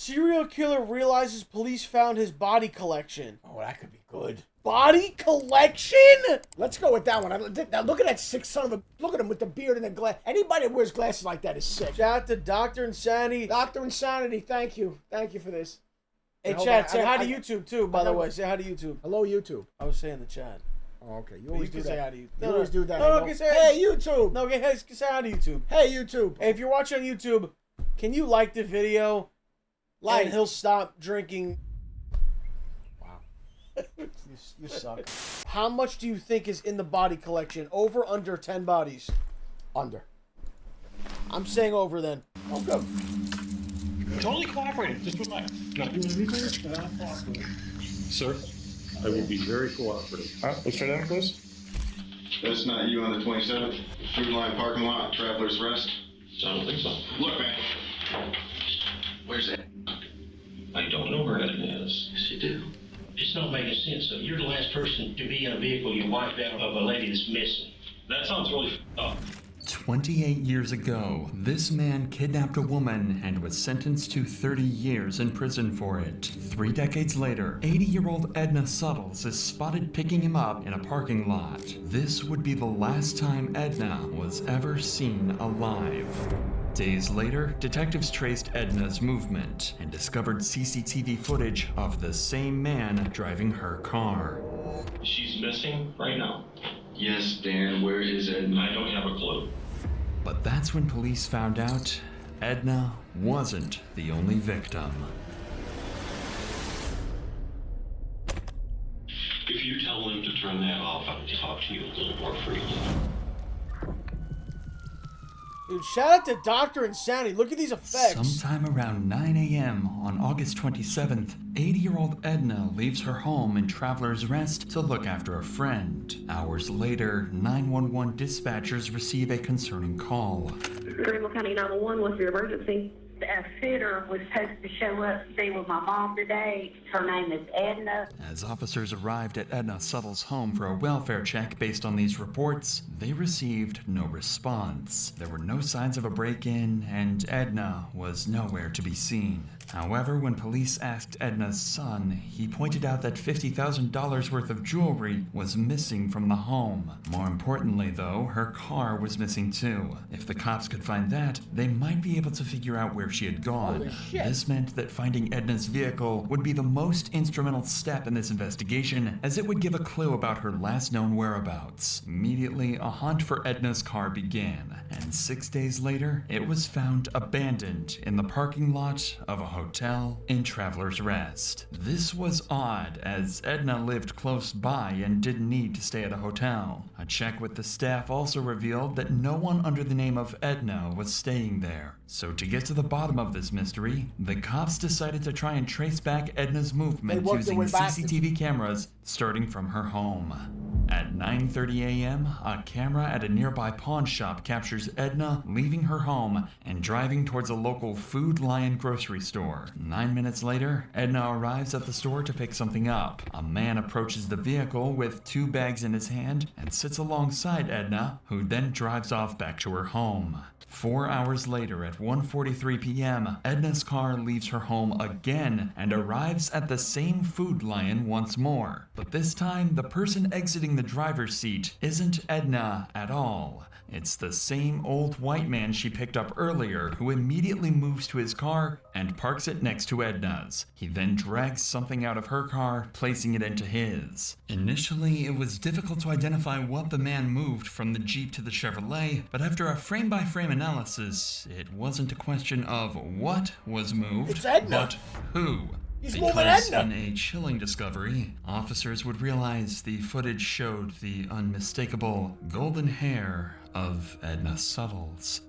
Serial killer realizes police found his body collection. Oh, that could be good. Body collection? Let's go with that one. Now look at that sick son of a... Look at him with the beard and the glass. Anybody that wears glasses like that is sick. Shout out to Dr. Insanity. Dr. Insanity, thank you. Thank you for this. Hey, Hold chat, on. say hi to YouTube, too, by the way. Say hi to YouTube. Hello, YouTube. I was saying the chat. Oh, okay. You always do that. Say hi to YouTube. You always do that. No, okay, say hey, YouTube. No, okay, say hi to YouTube. Hey, YouTube. Hey, if you're watching on YouTube, can you like the video? Like. And he'll stop drinking. Wow. You suck. How much do you think is in the body collection? Over, under 10 bodies? Under. I'm saying over then. Oh, good. Totally cooperating. Just relax. Not doing anything, and I'm cooperating. Sir, I will be very cooperative. Let's try that one, please. That's not you on the 27th? Food Line parking lot, Traveler's Rest? I don't think so. Look, man. Where's that? I don't know where that is. Yes, you do. It's not making sense, though. You're the last person to be in a vehicle you wiped out of a lady that's missing. That sounds really f***ed up. 28 years ago, this man kidnapped a woman and was sentenced to 30 years in prison for it. 3 decades later, 80-year-old Edna Suttles is spotted picking him up in a parking lot. This would be the last time Edna was ever seen alive. Days later, detectives traced Edna's movement and discovered CCTV footage of the same man driving her car. She's missing right now. Yes, Dan, where is Edna? I don't have a clue. But that's when police found out Edna wasn't the only victim. If you tell them to turn that off, I'll talk to you a little more freely. Dude, shout out to Dr. Insanity. Look at these effects. Sometime around 9 a.m. on August 27th, 80-year-old Edna leaves her home in Traveler's Rest to look after a friend. Hours later, 911 dispatchers receive a concerning call. Greenville County 911, what's your emergency? A sitter was supposed to show up to be with my mom today. Her name is Edna. As officers arrived at Edna Suttles' home for a welfare check based on these reports, they received no response. There were no signs of a break-in, and Edna was nowhere to be seen. However, when police asked Edna's son, he pointed out that $50,000 worth of jewelry was missing from the home. More importantly, though, her car was missing too. If the cops could find that, they might be able to figure out where she had gone. Holy shit. This meant that finding Edna's vehicle would be the most instrumental step in this investigation, as it would give a clue about her last known whereabouts. Immediately, a hunt for Edna's car began, and 6 days later, it was found abandoned in the parking lot of a hotel in Traveler's Rest. This was odd, as Edna lived close by and didn't need to stay at a hotel. A check with the staff also revealed that no one under the name of Edna was staying there. So to get to the bottom of this mystery, the cops decided to try and trace back Edna's movement using CCTV cameras starting from her home. At 9:30 a.m., a camera at a nearby pawn shop captures Edna leaving her home and driving towards a local Food Lion grocery store. 9 minutes later, Edna arrives at the store to pick something up. A man approaches the vehicle with 2 bags in his hand and sits alongside Edna, who then drives off back to her home. 4 hours later at 1:43 p.m., Edna's car leaves her home again and arrives at the same Food Lion once more. But this time, the person exiting the driver's seat isn't Edna at all. It's the same old white man she picked up earlier, who immediately moves to his car and parks it next to Edna's. He then drags something out of her car, placing it into his. Initially, it was difficult to identify what the man moved from the Jeep to the Chevrolet, but after a frame-by-frame analysis, it wasn't a question of what was moved, It's Edna. but who. He's moving Because Edna. in a chilling discovery, officers would realize the footage showed the unmistakable golden hair of Edna Suttles.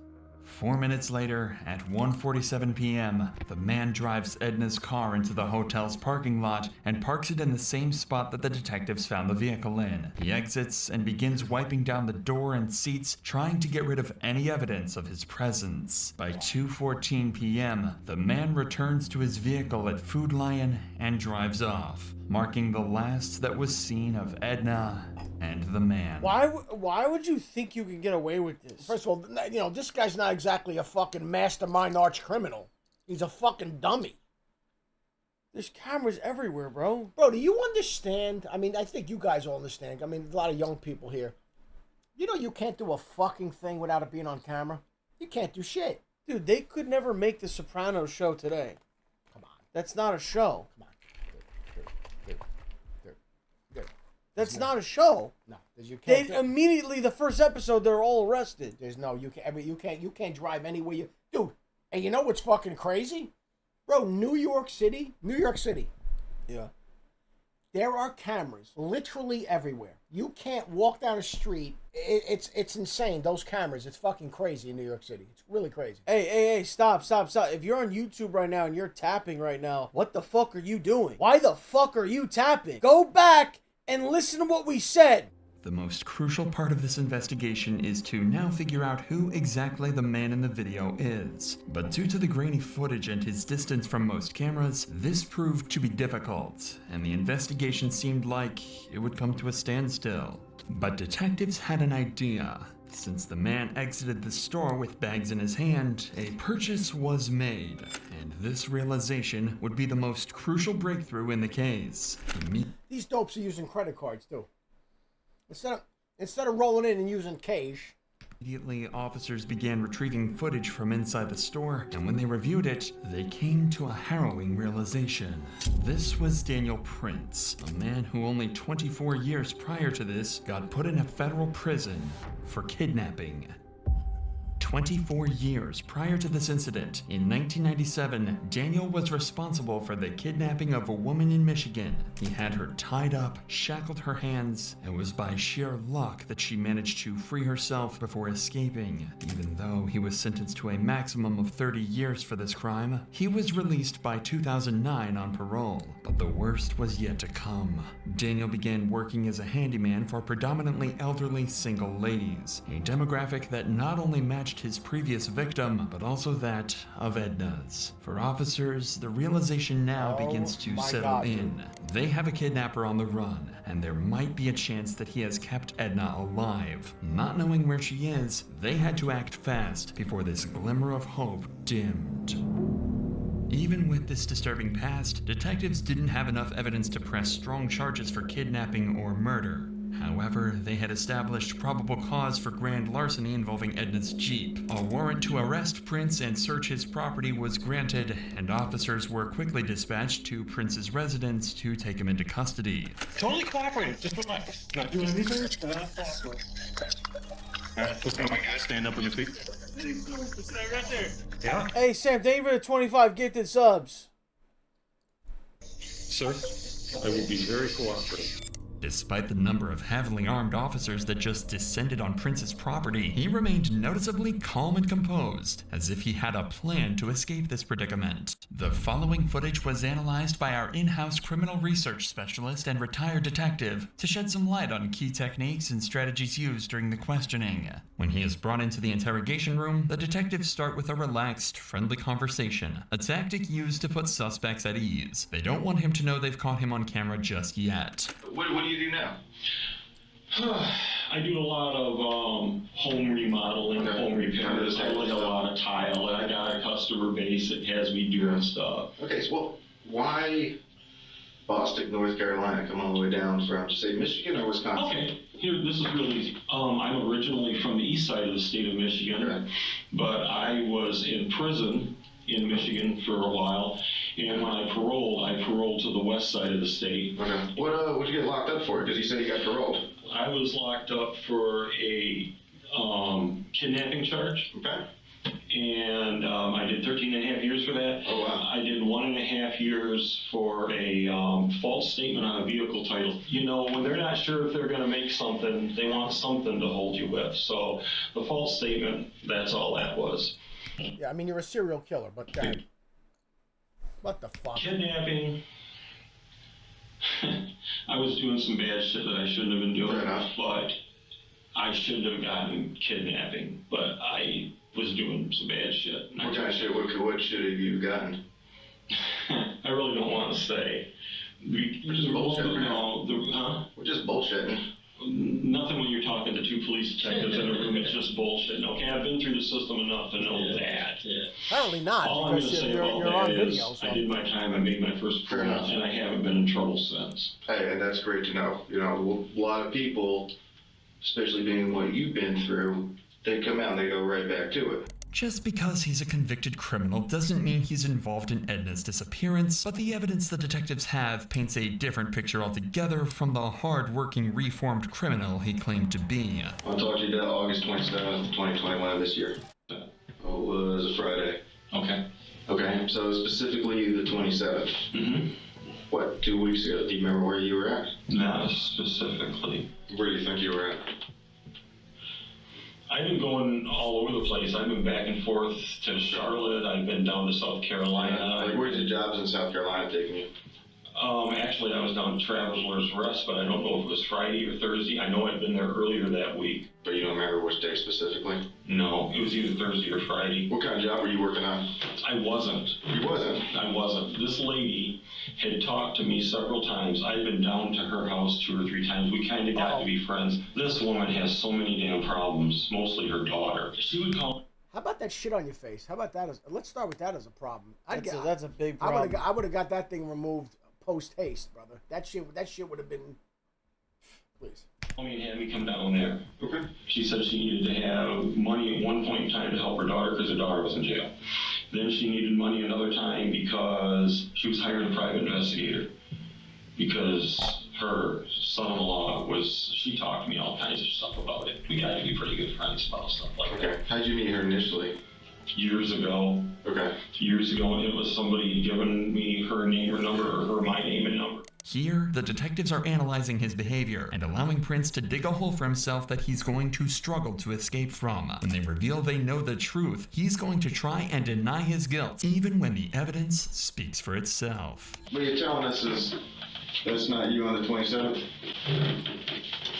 4 minutes later, at 1:47 p.m., the man drives Edna's car into the hotel's parking lot and parks it in the same spot that the detectives found the vehicle in. He exits and begins wiping down the door and seats, trying to get rid of any evidence of his presence. By 2:14 p.m., the man returns to his vehicle at Food Lion and drives off, marking the last that was seen of Edna and the man. Why would you think you could get away with this? First of all, you know, this guy's not exactly a fucking mastermind arch criminal. He's a fucking dummy. There's cameras everywhere, bro. Bro, do you understand? I mean, I think you guys all understand. I mean, a lot of young people here. You know you can't do a fucking thing without it being on camera? You can't do shit. Dude, they could never make the Sopranos show today. Come on. That's not a show. Come on. Dude. That's not a show. No, you They can't. immediately, the first episode, they're all arrested. There's no, you can't drive anywhere you, dude. And you know what's fucking crazy? Bro, New York City. Yeah. There are cameras literally everywhere. You can't walk down a street. It's insane. Those cameras. It's fucking crazy in New York City. It's really crazy. Hey, stop. If you're on YouTube right now and you're tapping right now, what the fuck are you doing? Why the fuck are you tapping? Go back and listen to what we said. The most crucial part of this investigation is to now figure out who exactly the man in the video is. But due to the grainy footage and his distance from most cameras, this proved to be difficult, and the investigation seemed like it would come to a standstill. But detectives had an idea. Since the man exited the store with bags in his hand, a purchase was made, and this realization would be the most crucial breakthrough in the case. These dopes are using credit cards too. Instead of rolling in and using cash. Immediately, officers began retrieving footage from inside the store, and when they reviewed it, they came to a harrowing realization. This was Daniel Prince, a man who only 24 years prior to this got put in a federal prison for kidnapping. 24 years prior to this incident, in 1997, Daniel was responsible for the kidnapping of a woman in Michigan. He had her tied up, shackled her hands, and it was by sheer luck that she managed to free herself before escaping. Even though he was sentenced to a maximum of 30 years for this crime, he was released by 2009 on parole. But the worst was yet to come. Daniel began working as a handyman for predominantly elderly single ladies, a demographic that not only matched his previous victim, but also that of Edna's. For officers, the realization now begins to settle in. They have a kidnapper on the run, and there might be a chance that he has kept Edna alive. Not knowing where she is, they had to act fast before this glimmer of hope dimmed. Even with this disturbing past, detectives didn't have enough evidence to press strong charges for kidnapping or murder. However, they had established probable cause for grand larceny involving Edna's Jeep. A warrant to arrest Prince and search his property was granted, and officers were quickly dispatched to Prince's residence to take him into custody. Totally cooperating. Just relax. Not doing anything. Stand up on your feet. Stand right there. Yeah. Hey, Sam, thank you for the 25 gifted subs. Sir, I will be very cooperative. Despite the number of heavily armed officers that just descended on Prince's property, he remained noticeably calm and composed, as if he had a plan to escape this predicament. The following footage was analyzed by our in-house criminal research specialist and retired detective to shed some light on key techniques and strategies used during the questioning. When he is brought into the interrogation room, the detectives start with a relaxed, friendly conversation, a tactic used to put suspects at ease. They don't want him to know they've caught him on camera just yet. What do you do now? I do a lot of home remodeling, home repairs. I lay a lot of tile, and I got a customer base that has me doing stuff. Okay, so why Boston, North Carolina, come all the way down from, say, Michigan or Wisconsin? Okay, here, this is real easy. I'm originally from the east side of the state of Michigan, Okay. but I was in prison in Michigan for a while, and when I paroled to the west side of the state. Okay. What'd you get locked up for? Because you said you got paroled. I was locked up for a kidnapping charge. Okay. And I did 13 and a half years for that. Oh, wow. I did 1.5 years for a false statement on a vehicle title. You know, when they're not sure if they're going to make something, they want something to hold you with. So the false statement, that's all that was. Yeah, I mean, you're a serial killer, but what the fuck? Kidnapping. I was doing some bad shit that I shouldn't have been doing, Fair enough. but I shouldn't have gotten kidnapping, but I was doing some bad shit. What kind of shit? What shit have you gotten? I really don't want to say. We're just bullshitting. No, huh? We're just bullshitting. Nothing when you're talking to two police detectives in a room. It's just bullshit. Okay, I've been through the system enough to know that. Yeah. Apparently not, All I'm going to because say you're about on that video. is So. I did my time. I made my first Fair plea, enough. and I haven't been in trouble since. Hey, and that's great to know. You know, a lot of people, especially being what you've been through, they come out and they go right back to it. Just because he's a convicted criminal doesn't mean he's involved in Edna's disappearance, but the evidence the detectives have paints a different picture altogether from the hard-working, reformed criminal he claimed to be. I'll talk to you about August 27th, 2021 of this year. It was a Friday. Okay. Okay, so specifically the 27th. Mm-hmm. What, 2 weeks ago? Do you remember where you were at? Not specifically. Where do you think you were at? I've been going all over the place. I've been back and forth to Charlotte. I've been down to South Carolina. Like, where's your jobs in South Carolina taking you? Actually, I was down at Traveler's Rest, but I don't know if it was Friday or Thursday. I know I'd been there earlier that week. But you don't remember which day specifically? No, it was either Thursday or Friday. What kind of job were you working on? I wasn't. You wasn't? I wasn't. This lady had talked to me several times. I'd been down to her house 2 or 3 times. We kind of got to be friends. This woman has so many damn problems, mostly her daughter. She would call. How about that shit on your face? How about that? Let's start with that as a problem. That's a big problem. I would have got that thing removed post haste, brother. That shit would have been. Please. Call me and had me come down there. Okay. She said she needed to have money at one point in time to help her daughter because her daughter was in jail. Then she needed money another time because she was hiring a private investigator. Because her son-in-law she talked to me all kinds of stuff about it. We got to be pretty good friends about stuff like that. Okay. How'd you meet her initially? Years ago. Okay. Years ago, and it was somebody given me her name or number, or my name and number. Here, the detectives are analyzing his behavior and allowing Prince to dig a hole for himself that he's going to struggle to escape from. When they reveal they know the truth, he's going to try and deny his guilt, even when the evidence speaks for itself. What you're telling us is that's not you on the 27th?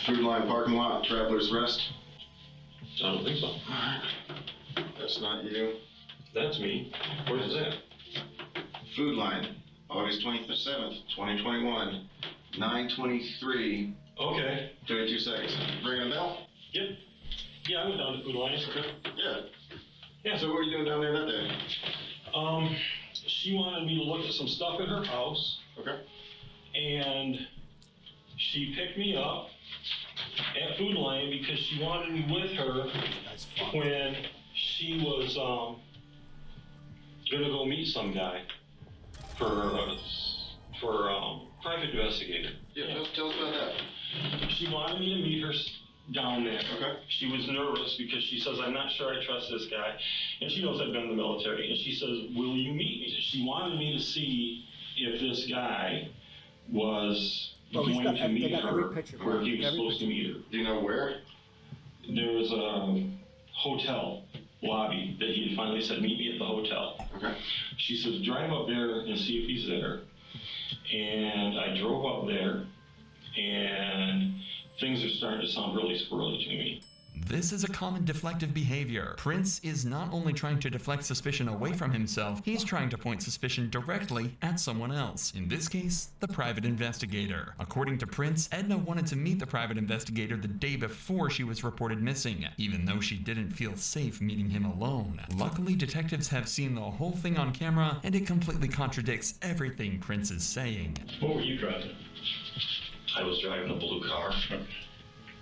Food Line parking lot, Traveler's Rest? I don't think so. That's not you. That's me. Where's that? Food Line, August 27th, 2021, 9:23, Okay. 32 seconds. Ringing a bell? Yep. Yeah, I went down to Food Lions. Yeah. Yeah. So what were you doing down there that day? She wanted me to look at some stuff at her house, Okay. and she picked me up at Food Lion because she wanted me with her when she was gonna go meet some guy for private investigator. Yeah, tell us about that. She wanted me to meet her down there. Okay. She was nervous because she says, I'm not sure I trust this guy. And she knows I've been in the military. And she says, will you meet me? She wanted me to see if this guy was going to meet her where he was supposed to meet her. Do you know where? There was a hotel lobby that he had finally said, meet me at the hotel. Okay. She says, drive up there and see if he's there. And I drove up there, and things are starting to sound really squirrely to me. This is a common deflective behavior. Prince is not only trying to deflect suspicion away from himself, he's trying to point suspicion directly at someone else. In this case, the private investigator. According to Prince, Edna wanted to meet the private investigator the day before she was reported missing, even though she didn't feel safe meeting him alone. Luckily, detectives have seen the whole thing on camera, and it completely contradicts everything Prince is saying. What were you driving? I was driving a blue car.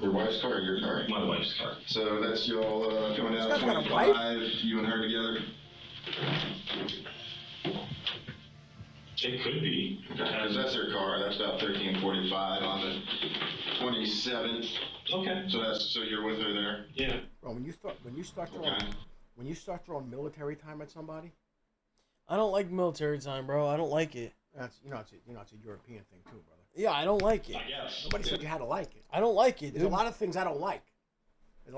Your wife's car or your car? My wife's car. So that's y'all coming down This guy's got a 25, you and her together? It could be. Okay, because that's her car. That's about 13:45 on the 27th. Okay. So you're with her there? Yeah. Bro, when you start throwing military time at somebody, I don't like military time, bro. I don't like it. it's a European thing too, brother. Yeah, I don't like it. I guess. Nobody said you had to like it. I don't like it, There's dude. a lot of things I don't like. I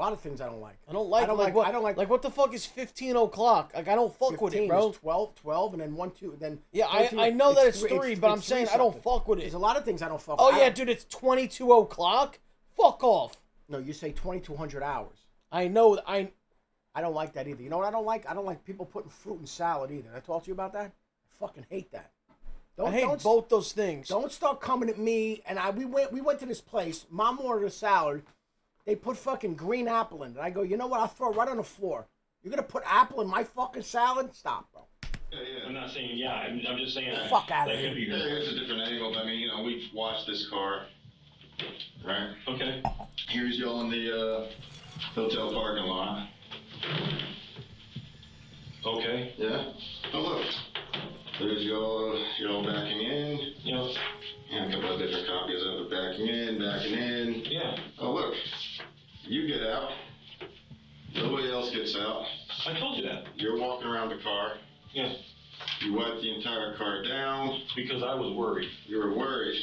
don't like what? I don't like. Like what the fuck is 15 o'clock? Like I don't fuck with it, bro. 12, and then 1, 2, then. Yeah, 13, I know that it's 3, but I'm it's saying 3 I don't something. fuck with it. There's a lot of things I don't fuck Oh with. yeah, dude, it's 22 o'clock. Fuck off. No, you say 2,200 hours. I know. I don't like that either. You know what I don't like? I don't like people putting fruit in salad either. Did I talk to you about that? I fucking hate that. I hate both those things. Don't start coming at me. And we went to this place. Mom ordered a salad. They put fucking green apple in it. I go, you know what? I'll throw it right on the floor. You're gonna put apple in my fucking salad? Stop, bro. Yeah. I'm not saying, I'm just saying. Fuck out of that here. could be Yeah, here's a different angle. I mean, we've watched this car, right? Okay. Here's y'all in the hotel parking lot. Okay. Yeah? Oh, look. There's y'all backing in. Yeah. Yeah, a couple of different copies of it. Backing in. Yeah. Oh, look. You get out. Nobody else gets out. I told you that. You're walking around the car. Yeah. You wipe the entire car down. Because I was worried. You were worried.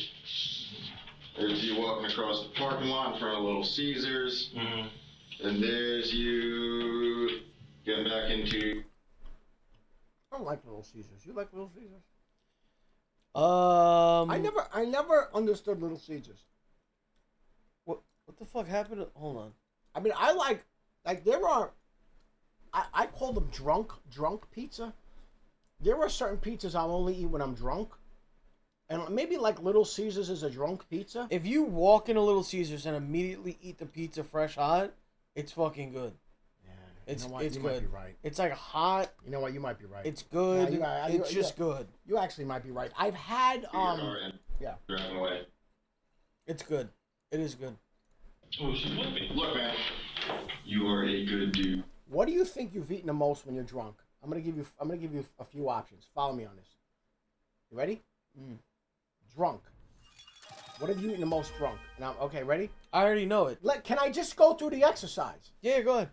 There's you walking across the parking lot in front of Little Caesars. Mm-hmm. And there's you getting back into... I don't like Little Caesars. You like Little Caesars? I never understood Little Caesars. What the fuck happened? Hold on. I mean, I like there are. I call them drunk pizza. There are certain pizzas I'll only eat when I'm drunk, and maybe like Little Caesars is a drunk pizza. If you walk into Little Caesars and immediately eat the pizza fresh hot, it's fucking good. Yeah, It's you know what? it's You good. might be right. It's like hot. You know what? You might be right. It's good. Yeah, it's just good. You actually might be right. I've had yeah. Driving away. It's good. It is good. Oh, she's with me. Look, man. You are a good dude. What do you think you've eaten the most when you're drunk? I'm gonna give you a few options. Follow me on this. You ready? Drunk. What have you eaten the most drunk? Now, okay, ready? I already know it. Can I just go through the exercise? Yeah, go ahead.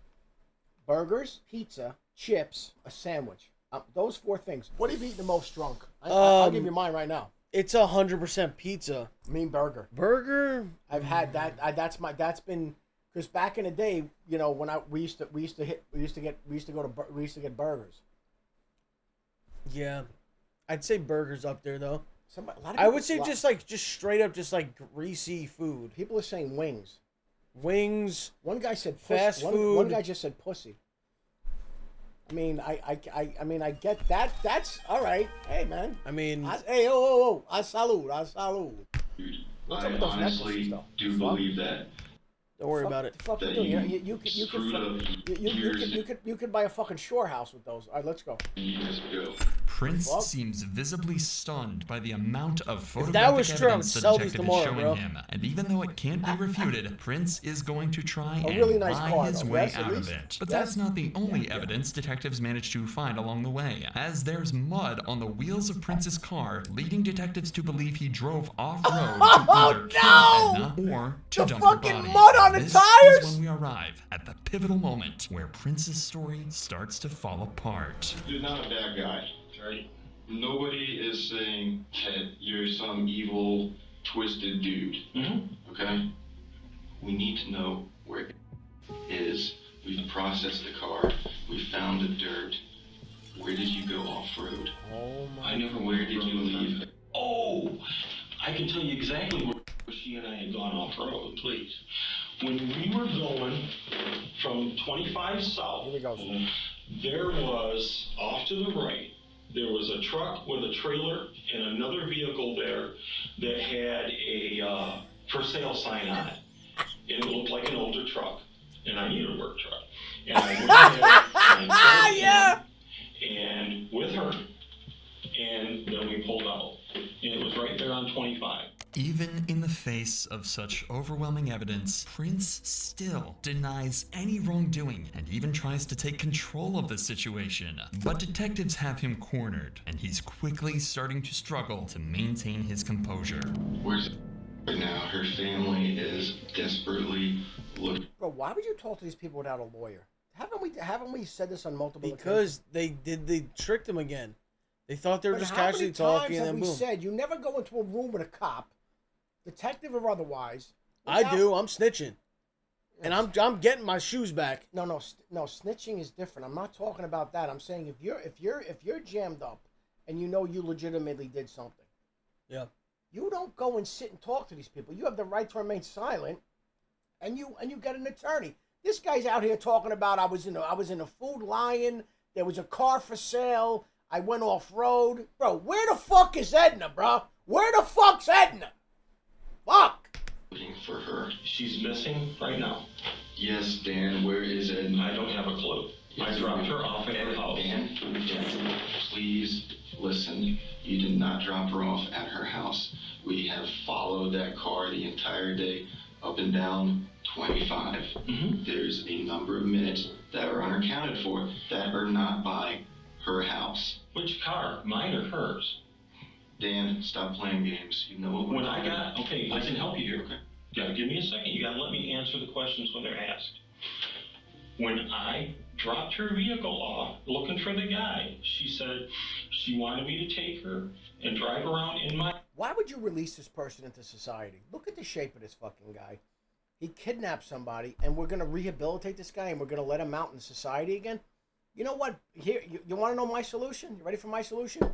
Burgers, pizza, chips, a sandwich. Those 4 things. What have you eaten the most drunk? I'll give you mine right now. It's 100% pizza. I mean burger. Burger? I've had that. That's been because back in the day, you know, when we used to get burgers. Yeah. I'd say burgers up there though. I would say just straight up just like greasy food. People are saying wings. Wings. One guy said fast food. One guy just said pussy. I mean, I get that. That's all right. Hey, man. I mean, hey, oh, I salute. Dude, What's I up with those necklaces, honestly though? do believe that. don't worry about it. Fuck you That doing? you screwed up years You could buy a fucking shore house with those. All right, let's go. years ago. Prince Fuck. seems visibly stunned by the amount of that photographic was true, I would evidence the sell these detective is tomorrow, showing bro. him. And even though it can't be refuted, Prince is going to try A and really nice lie car, his though. way Yes, at out of least. it. But Yes. that's not the only evidence detectives managed to find along the way, as there's mud on the wheels of Prince's car, leading detectives to believe he drove off-road to either kill Edna or to The dump her fucking body. mud on the This tires! is when we arrive at the pivotal moment where Prince's story starts to fall apart. You're not a bad guy, right? Nobody is saying that you're some evil, twisted dude. Mm-hmm. Okay? We need to know where it is. We've processed the car. We found the dirt. Where did you go off-road? Oh my. I never. Where did you leave? Oh, I can tell you exactly where she and I had gone off road. Please, when we were going from 25 south, Here we go. there was off to the right. There was a truck with a trailer and another vehicle there that had a for sale sign on it, and it looked like an older truck. And I need a work truck. And I went ahead and pulled in, and with her, and then we pulled out. And it was right there on 25. Even in the face of such overwhelming evidence, Prince still denies any wrongdoing and even tries to take control of the situation. But detectives have him cornered, and he's quickly starting to struggle to maintain his composure. Where's right now? Her family is desperately looking. Bro, why would you talk to these people without a lawyer? Haven't we said this on multiple occasions? Because they tricked him again. They thought they were But just how casually many talking times and then have we boom. said you never go into a room with a cop, detective or otherwise? I without- do. I'm snitching, and I'm getting my shoes back. No, snitching is different. I'm not talking about that. I'm saying if you're jammed up and you know you legitimately did something, Yeah. you don't go and sit and talk to these people. You have the right to remain silent, and you get an attorney. This guy's out here talking about I was in a Food Lion. There was a car for sale. I went off-road. Bro, where the fuck is Edna, bro? Where the fuck's Edna? Fuck. Looking for her. She's missing right now. Yes, Dan, where is Edna? I don't have a clue. I dropped her off at her house. Dan, please listen. You did not drop her off at her house. We have followed that car the entire day, up and down 25. There's a number of minutes that are unaccounted for that are not by her house. Which car? Mine or hers? Dan, stop playing games. You know what we're When I talking got, about. okay, I can help you here. Okay. You gotta give me a second. You gotta let me answer the questions when they're asked. When I dropped her vehicle off looking for the guy, she said she wanted me to take her and drive around in my... Why would you release this person into society? Look at the shape of this fucking guy. He kidnapped somebody, and we're going to rehabilitate this guy, and we're going to let him out in society again? You know what? Here, you want to know my solution? You ready for my solution?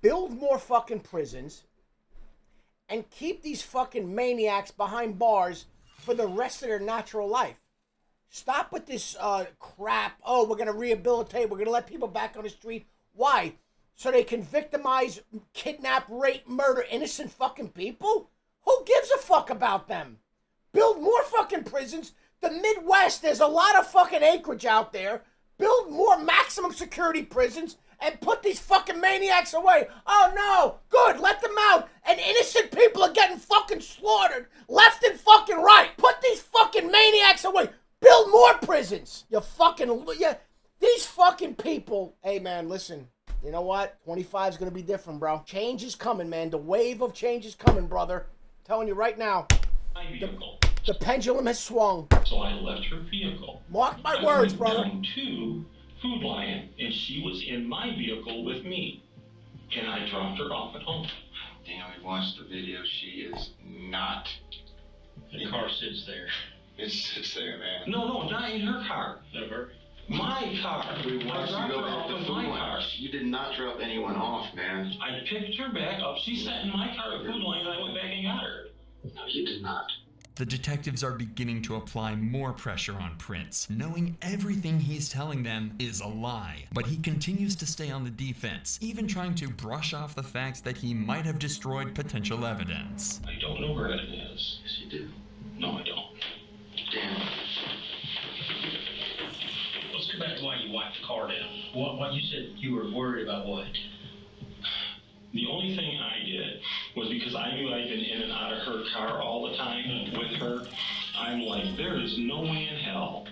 Build more fucking prisons and keep these fucking maniacs behind bars for the rest of their natural life. Stop with this crap. Oh, we're going to rehabilitate. We're going to let people back on the street. Why? So they can victimize, kidnap, rape, murder innocent fucking people? Who gives a fuck about them? Build more fucking prisons. The Midwest, there's a lot of fucking acreage out there. Build more maximum security prisons and put these fucking maniacs away. Oh no, good, let them out. And innocent people are getting fucking slaughtered left and fucking right. Put these fucking maniacs away. Build more prisons. You fucking, these fucking people. Hey man, listen, you know what? 25 is gonna be different, bro. Change is coming, man. The wave of change is coming, brother. I'm telling you right now. My vehicle. The pendulum has swung. So I left her vehicle. Mark my I words, went brother. down to Food Lion, and she was in my vehicle with me. And I dropped her off at home. Dan, we watched the video. She is not. The car sits there. It sits there, man. No, not in her car. Never. My car. We I watched you dropped go her back off to with Food my Lion. car. You did not drop anyone off, man. I picked her back up. She sat in my car at Food Lion, and I went back and got her. No, you did not. The detectives are beginning to apply more pressure on Prince, knowing everything he's telling them is a lie. But he continues to stay on the defense, even trying to brush off the fact that he might have destroyed potential evidence. I don't know where it is. Yes, you do. No, I don't. Dan. Let's go back to why you wiped the car down. What you said you were worried about what? The only thing I did was because I knew I'd been in and out of her car all the time with her. I'm like, there is no way in hell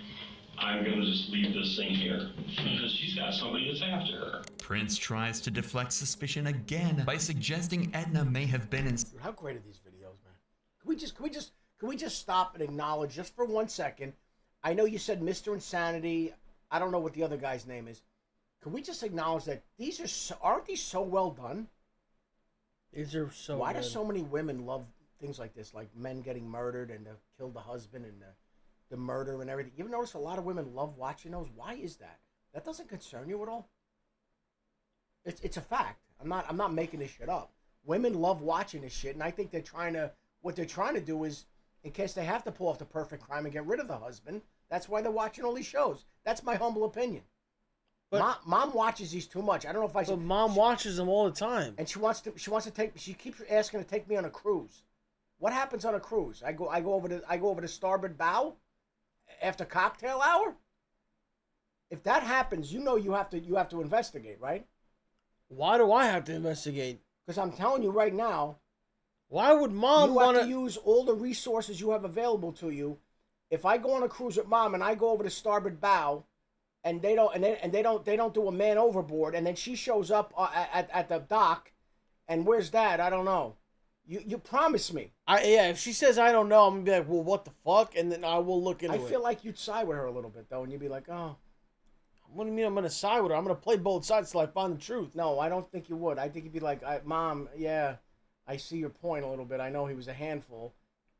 I'm going to just leave this thing here because she's got somebody that's after her. Prince tries to deflect suspicion again by suggesting Edna may have been in... Dude, how great are these videos, man? Can we just stop and acknowledge just for 1 second? I know you said Mr. Insanity. I don't know what the other guy's name is. Can we just acknowledge that these are aren't these so well done? These are so Why good. do so many women love things like this, like men getting murdered and kill the husband and the murder and everything? You ever notice a lot of women love watching those? Why is that? That doesn't concern you at all? It's a fact. I'm not making this shit up. Women love watching this shit, and I think what they're trying to do is, in case they have to pull off the perfect crime and get rid of the husband, that's why they're watching all these shows. That's my humble opinion. But mom watches these too much. I don't know if I. But mom watches them all the time. And she wants to take. She keeps asking to take me on a cruise. What happens on a cruise? I go over to starboard bow after cocktail hour. If that happens, you have to investigate, right? Why do I have to investigate? Because I'm telling you right now. Why would mom you want have to use all the resources you have available to you. If I go on a cruise with mom and I go over to starboard bow. And they don't do a man overboard, and then she shows up at the dock, and where's Dad? I don't know. You promised me. If she says I don't know, I'm gonna be like, well, what the fuck? And then I will look into it. I feel like you'd side with her a little bit though, and you'd be like, oh. What do you mean I'm gonna side with her? I'm gonna play both sides till I find the truth. No, I don't think you would. I think you'd be like, Mom, yeah, I see your point a little bit. I know he was a handful,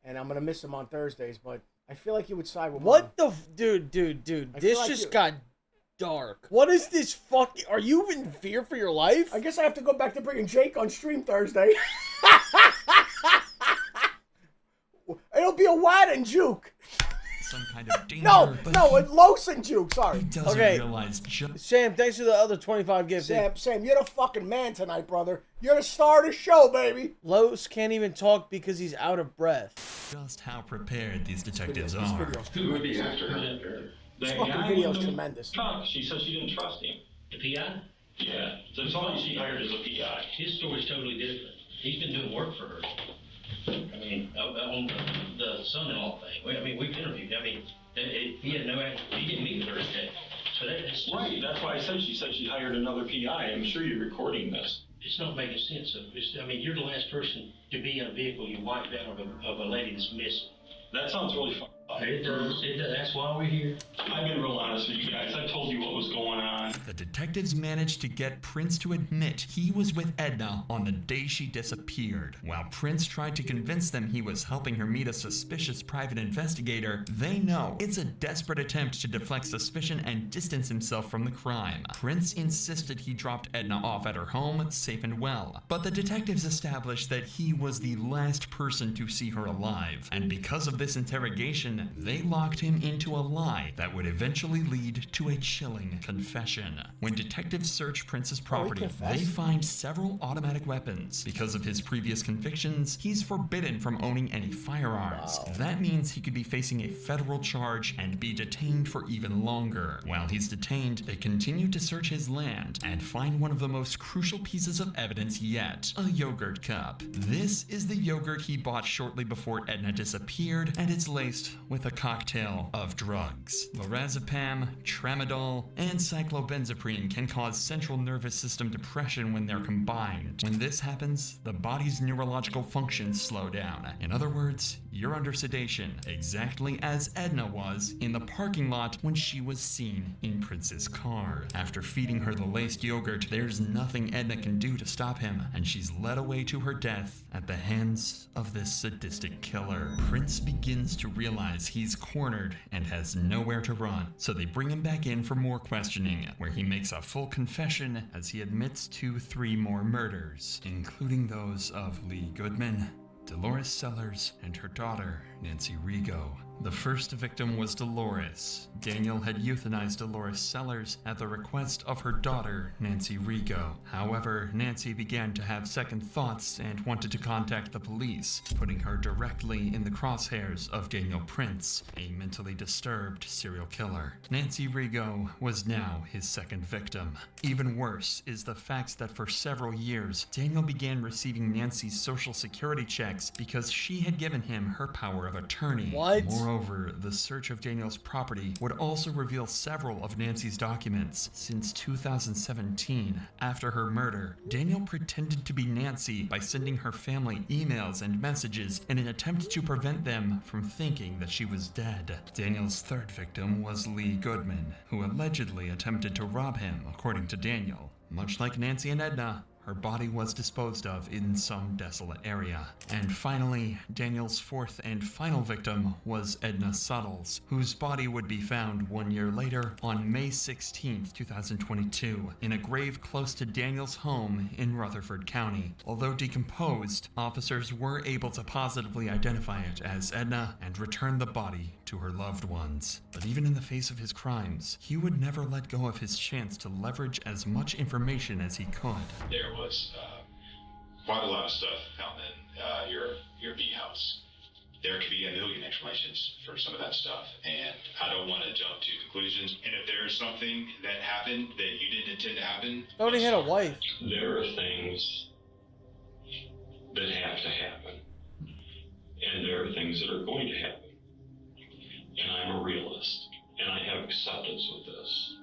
and I'm gonna miss him on Thursdays, but I feel like you would side with what Mom. dude? This like just got dark. What is this fucking? Are you in fear for your life? I guess I have to go back to bringing Jake on stream Thursday. It'll be a wad and juke. some kind of danger. No, but no, it's Los and Juke. Sorry. he doesn't Okay. realize just Sam, thanks for the other 25 gifts. Sam, you're the fucking man tonight, brother. You're the star of the show, baby. Los can't even talk because he's out of breath. how prepared these detectives This are. video's Who would be after her? This That fucking guy video's with the tremendous. truck, she said she didn't trust him. The PI? Yeah, that's all she hired as a PI. His story's totally different. He's been doing work for her. I mean, on the son-in-law thing. I mean, we've interviewed. I mean, he had no, he didn't meet with her today. So that's Right, that's why I said she hired another PI. I'm sure you're recording this. It's not making sense. I mean, you're the last person to be in a vehicle you wiped out of a lady that's missing. That sounds really fun. It does. That's why we're here. I've been real honest with you guys. I told you what was going on. The detectives managed to get Prince to admit he was with Edna on the day she disappeared. While Prince tried to convince them he was helping her meet a suspicious private investigator, they know it's a desperate attempt to deflect suspicion and distance himself from the crime. Prince insisted he dropped Edna off at her home, safe and well, but the detectives established that he was the last person to see her alive, and because of this interrogation, they locked him into a lie that would eventually lead to a chilling confession. When detectives search Prince's property, confessed? they find several automatic weapons. Because of his previous convictions, he's forbidden from owning any firearms. That means he could be facing a federal charge and be detained for even longer. While he's detained, they continue to search his land and find one of the most crucial pieces of evidence yet, a yogurt cup. This is the yogurt he bought shortly before Edna disappeared, and it's laced with a cocktail of drugs. Lorazepam, tramadol, and cyclobenzaprine can cause central nervous system depression when they're combined. When this happens, the body's neurological functions slow down. In other words, you're under sedation, exactly as Edna was in the parking lot when she was seen in Prince's car. After feeding her the laced yogurt, there's nothing Edna can do to stop him, and she's led away to her death at the hands of this sadistic killer. Prince begins to realize he's cornered and has nowhere to run, so they bring him back in for more questioning, where he makes a full confession as he admits to 3 more murders, including those of Lee Goodman, Dolores Sellers, and her daughter, Nancy Rigo. The first victim was Dolores. Daniel had euthanized Dolores Sellers at the request of her daughter, Nancy Rigo. However, Nancy began to have second thoughts and wanted to contact the police, putting her directly in the crosshairs of Daniel Prince, a mentally disturbed serial killer. Nancy Rigo was now his second victim. Even worse is the fact that for several years, Daniel began receiving Nancy's social security checks because she had given him her power of attorney. What? Moreover, the search of Daniel's property would also reveal several of Nancy's documents. Since 2017, after her murder, Daniel pretended to be Nancy by sending her family emails and messages in an attempt to prevent them from thinking that she was dead. Daniel's third victim was Lee Goodman, who allegedly attempted to rob him, according to Daniel. Much like Nancy and Edna, her body was disposed of in some desolate area. And finally, Daniel's fourth and final victim was Edna Suttles, whose body would be found 1 year later on May 16, 2022, in a grave close to Daniel's home in Rutherford County. Although decomposed, officers were able to positively identify it as Edna and return the body to her loved ones. But even in the face of his crimes, he would never let go of his chance to leverage as much information as he could. There was quite a lot of stuff found in your B house. There could be a million explanations for some of that stuff, and I don't want to jump to conclusions. And if there's something that happened that you didn't intend to happen, Oh, he had a wife. There are things that have to happen, and there are things that are going to happen. And I'm a realist, and I have acceptance with this.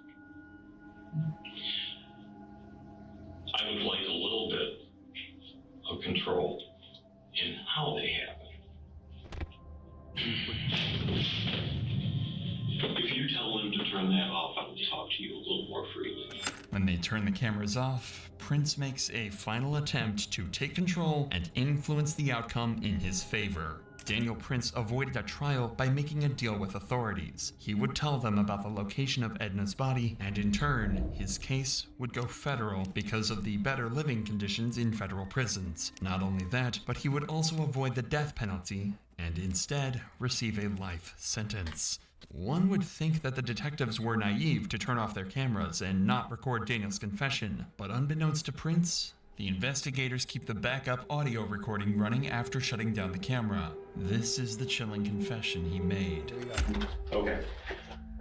I would like a little bit of control in how they happen. If you tell them to turn that off, I will talk to you a little more freely. When they turn the cameras off, Prince makes a final attempt to take control and influence the outcome in his favor. Daniel Prince avoided a trial by making a deal with authorities. He would tell them about the location of Edna's body, and in turn, his case would go federal because of the better living conditions in federal prisons. Not only that, but he would also avoid the death penalty and instead receive a life sentence. One would think that the detectives were naive to turn off their cameras and not record Daniel's confession, but unbeknownst to Prince, the investigators keep the backup audio recording running after shutting down the camera. This is the chilling confession he made. Okay,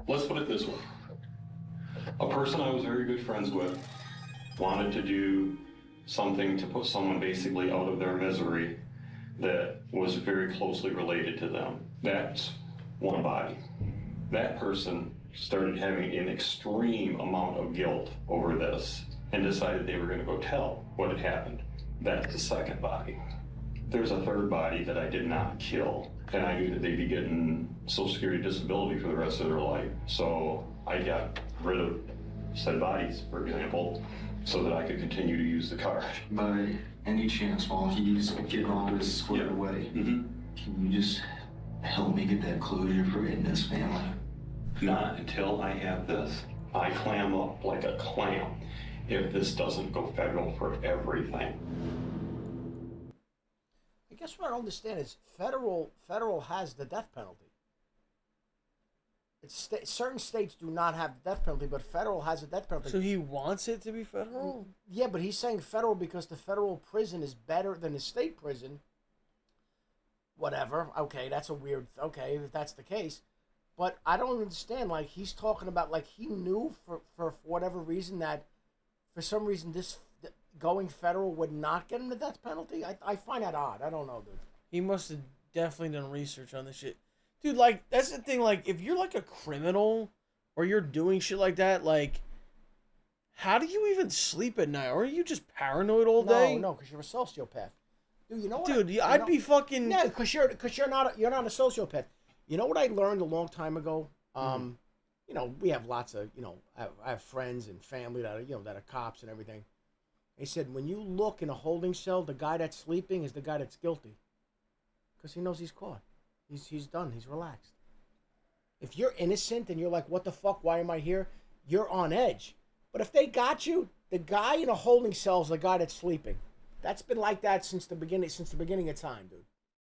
let's put it this way. A person I was very good friends with wanted to do something to put someone basically out of their misery that was very closely related to them. That's one body. That person started having an extreme amount of guilt over this and decided they were going to go tell what had happened. That's the second body. There's a third body that I did not kill, and I knew that they'd be getting Social Security disability for the rest of their life. So I got rid of said bodies, for example, so that I could continue to use the card. By any chance, while he's getting all this squared away, can you just help me get that closure for Edna's family? Not until I have this. I clam up like a clam if this doesn't go federal for everything. I guess what I don't understand is federal has the death penalty. Certain states do not have the death penalty, but federal has a death penalty. So he wants it to be federal? Yeah, but he's saying federal because the federal prison is better than the state prison. Whatever. Okay, that's a weird... Okay, if that's the case. But I don't understand. Like, he's talking about... Like, he knew for whatever reason that... For some reason, this... Going federal would not get him the death penalty? I find that odd. I don't know, dude. He must have definitely done research on this shit. Dude, like, that's the thing. Like, if you're, like, a criminal or you're doing shit like that, like... How do you even sleep at night? Or are you just paranoid all day? No, because you're a sociopath. Dude, you know what? Dude, I'd be fucking... Yeah, because you're not a sociopath. You know what I learned a long time ago? You know, we have lots of, you know, I have friends and family that are, you know, that are cops and everything. They said when you look in a holding cell, the guy that's sleeping is the guy that's guilty, because he knows he's caught. He's done. He's relaxed. If you're innocent and you're like, what the fuck? Why am I here? You're on edge. But if they got you, the guy in a holding cell is the guy that's sleeping. That's been like that since the beginning of time, dude.